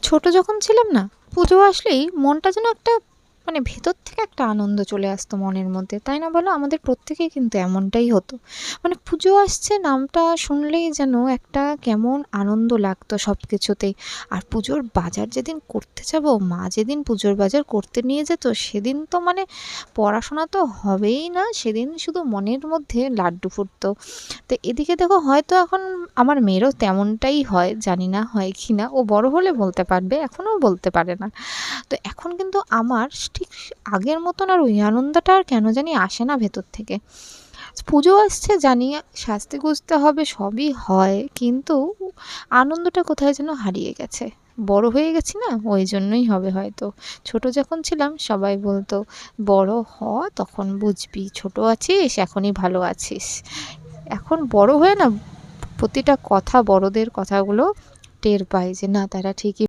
ছোট যখন ছিলাম না, পুজো আসলেই মনটা যেন একটা মানে ভেতর থেকে একটা আনন্দ চলে আসতো মনের মধ্যে, তাই না বলো? আমাদের প্রত্যেকেই কিন্তু এমনটাই হতো। মানে পুজো আসছে নামটা শুনলেই যেন একটা কেমন আনন্দ লাগতো সব কিছুতেই। আর পুজোর বাজার যেদিন করতে যাবো, মা যেদিন পুজোর বাজার করতে নিয়ে যেত, সেদিন তো মানে পড়াশোনা তো হবেই না, সেদিন শুধু মনের মধ্যে লাড্ডু ফুটতো। তো এদিকে দেখো, হয়তো এখন আমার মেয়েরও তেমনটাই হয়, জানি না হয় কি না, ও বড় হলে বলতে পারবে, এখনও বলতে পারে না। তো এখন কিন্তু আমার ঠিক আগের মতন আর ওই আনন্দটা আর কেন জানি আসে না ভেতর থেকে। পুজো আসছে জানি, সাজতে-গুজতে হবে, সবই হয়, কিন্তু আনন্দটা কোথায় যেন হারিয়ে গেছে। বড় হয়ে গেছি না, ওই জন্যই হবে হয়তো। ছোট যখন ছিলাম সবাই বলতো, "বড় হ, তখন বুঝবি। ছোট আছিস, এখনই ভালো আছিস।" এখন বড় হয়ে না প্রতিটা কথা, বড়দের কথাগুলো টের পাই যে না, তারা ঠিকই